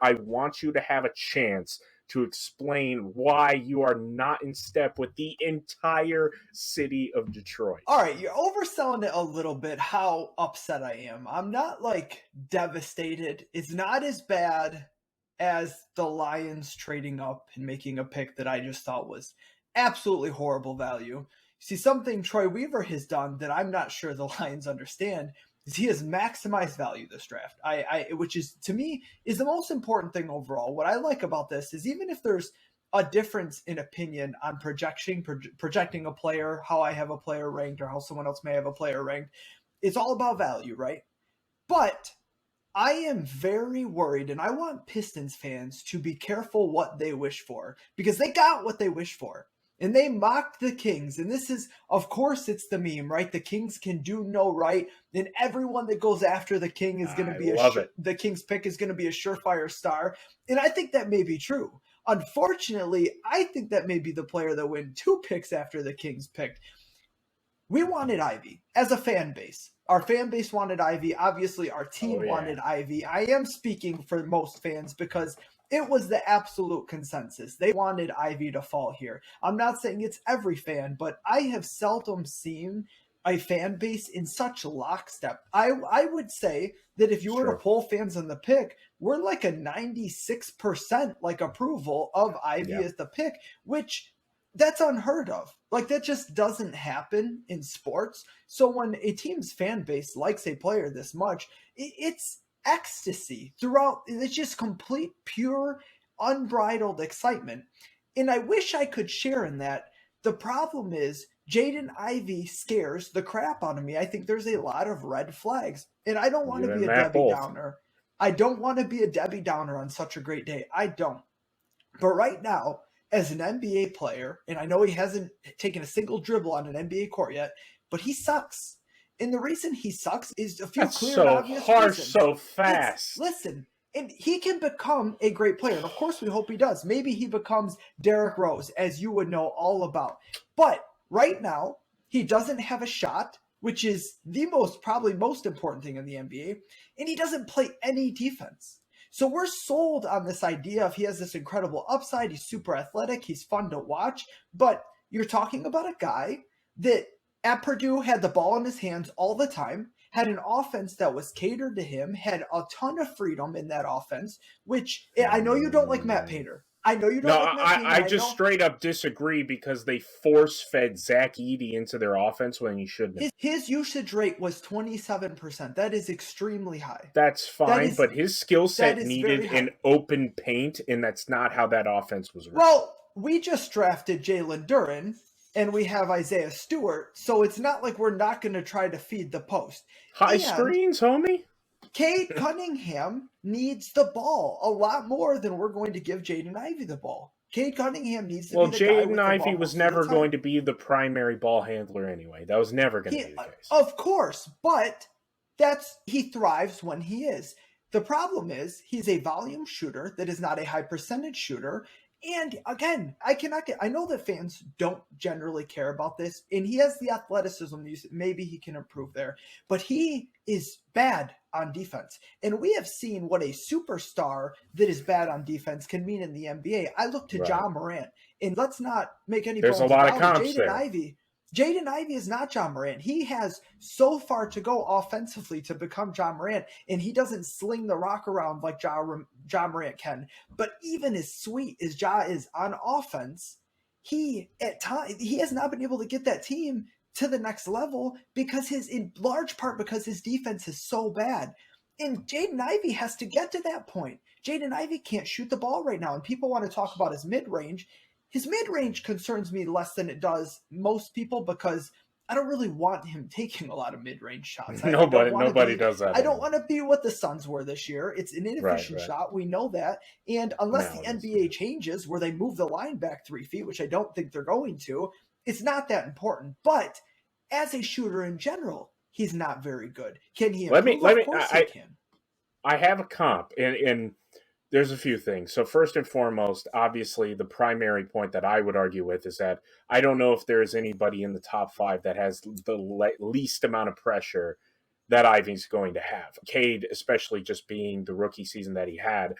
I want you to have a chance to explain why you are not in step with the entire city of Detroit. All right, you're overselling it a little bit how upset I am. I'm not like devastated. It's not as bad as the Lions trading up and making a pick that I just thought was absolutely horrible value. See, something Troy Weaver has done that I'm not sure the Lions understand is he has maximized value this draft. Which is to me is the most important thing overall. What I like about this is even if there's a difference in opinion on projecting a player, how I have a player ranked or how someone else may have a player ranked, it's all about value, right? But I am very worried, and I want Pistons fans to be careful what they wish for, because they got what they wish for. And they mocked the Kings. And this is, of course, it's the meme, right? The Kings can do no right. And everyone that goes after the King is going to be the Kings pick is going to be a surefire star. And I think that may be true. Unfortunately, I think that may be the player that went 2 picks after the Kings picked. We wanted Ivy as a fan base. Our fan base wanted Ivy. Obviously, our team wanted Ivy. I am speaking for most fans because it was the absolute consensus. They wanted Ivy to fall here. I'm not saying it's every fan, but I have seldom seen a fan base in such lockstep. I would say that if you were to poll fans on the pick, we're like a 96% like approval of Ivy as the pick, which that's unheard of. Like that just doesn't happen in sports. So when a team's fan base likes a player this much, it's ecstasy throughout. It's just complete, pure, unbridled excitement. And I wish I could share in that. The problem is Jaden Ivey scares the crap out of me. I think there's a lot of red flags. And I don't want to be a Debbie Downer. I don't want to be a Debbie Downer on such a great day. I don't. But right now, as an NBA player, and I know he hasn't taken a single dribble on an NBA court yet, but he sucks. And the reason he sucks is a few clear and obvious reasons. So fast. Listen, and he can become a great player. And of course, we hope he does. Maybe he becomes Derrick Rose, as you would know all about. But right now, he doesn't have a shot, which is the probably most important thing in the NBA. And he doesn't play any defense. So we're sold on this idea of he has this incredible upside. He's super athletic. He's fun to watch. But you're talking about a guy that at Purdue had the ball in his hands all the time, had an offense that was catered to him, had a ton of freedom in that offense, which I know you don't like Matt Painter. I know you don't like Matt Painter. I just straight up disagree because they force-fed Zach Edey into their offense when he shouldn't have. His usage rate was 27%. That is extremely high. That's fine, but his skill set needed an open paint, and that's not how that offense was run. Well, we just drafted Jalen Duren, and we have Isaiah Stewart, so it's not like we're not going to try to feed the post. High screens, homie. Cade Cunningham needs the ball a lot more than we're going to give Jaden Ivey the ball. Cade Cunningham needs to be the guy with the ball. Jaden Ivey was never going to be the primary ball handler anyway. That was never going to be the case. Of course, but he thrives when he is. The problem is he's a volume shooter that is not a high percentage shooter. And again, I know that fans don't generally care about this, and he has the athleticism. Maybe he can improve there, but he is bad on defense. And we have seen what a superstar that is bad on defense can mean in the NBA. I look to Ja Morant, and let's not make any bones about it. There's a lot of comps there. Jaden Ivey is not Ja Morant. He has so far to go offensively to become Ja Morant, and he doesn't sling the rock around like Ja Morant can. But even as sweet as Ja is on offense, he has not been able to get that team to the next level in large part because his defense is so bad. And Jaden Ivey has to get to that point. Jaden Ivey can't shoot the ball right now, and people want to talk about his mid-range. His mid-range concerns me less than it does most people because I don't really want him taking a lot of mid-range shots. Nobody does that. I don't want to be what the Suns were this year. It's an inefficient shot. We know that. And unless the NBA changes where they move the line back 3 feet, which I don't think they're going to, it's not that important. But as a shooter in general, he's not very good. Can he improve? Of course he can. I have a comp, and there's a few things. So first and foremost, obviously, the primary point that I would argue with is that I don't know if there's anybody in the top 5 that has the least amount of pressure that Ivey's going to have. Cade, especially just being the rookie season that he had,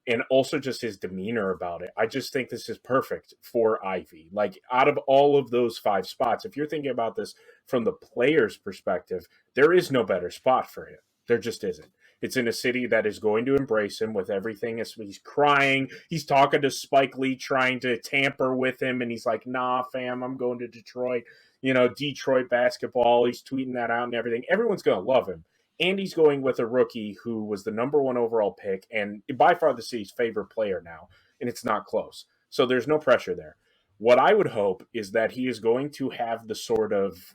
and also just his demeanor about it. I just think this is perfect for Ivy. Like, out of all of those 5 spots, if you're thinking about this from the player's perspective, there is no better spot for him. There just isn't. It's in a city that is going to embrace him with everything. He's crying. He's talking to Spike Lee, trying to tamper with him, and he's like, "Nah, fam, I'm going to Detroit." Detroit basketball. He's tweeting that out and everything. Everyone's going to love him. And he's going with a rookie who was the number 1 overall pick and by far the city's favorite player now, and it's not close. So there's no pressure there. What I would hope is that he is going to have the sort of,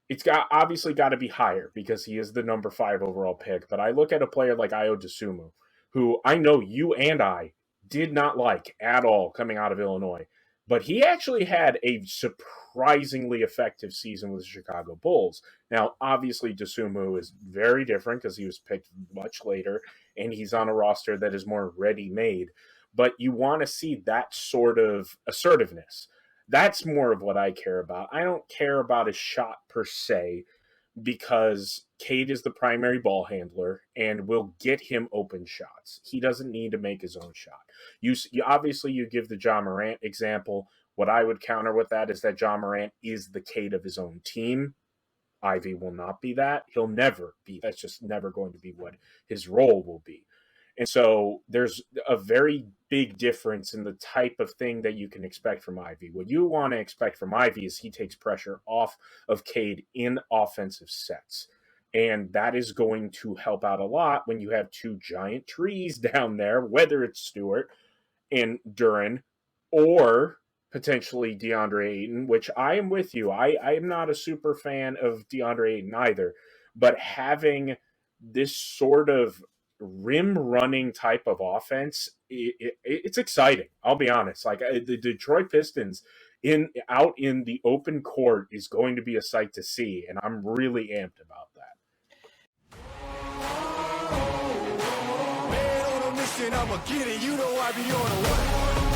it's obviously got to be higher because he is the number 5 overall pick. But I look at a player like Ayo Dosunmu, who I know you and I did not like at all coming out of Illinois. But he actually had a surprisingly effective season with the Chicago Bulls. Now, obviously, Dosunmu is very different because he was picked much later, and he's on a roster that is more ready-made. But you want to see that sort of assertiveness. That's more of what I care about. I don't care about his shot per se, because Cade is the primary ball handler and will get him open shots. He doesn't need to make his own shot. You obviously you give the Ja Morant example. What I would counter with that is that Ja Morant is the Cade of his own team. Ivy will not be that. He'll never be. That's just never going to be what his role will be. And so there's a very big difference in the type of thing that you can expect from Ivy. What you want to expect from Ivy is he takes pressure off of Cade in offensive sets. And that is going to help out a lot when you have 2 giant trees down there, whether it's Stewart and Duren or potentially DeAndre Ayton, which I am with you. I am not a super fan of DeAndre Ayton either. But having this sort of rim running type of offense, it's exciting. I'll be honest. Like, the Detroit Pistons out in the open court is going to be a sight to see, and I'm really amped about that. Man on a mission, I'ma get it. You know I be on a what?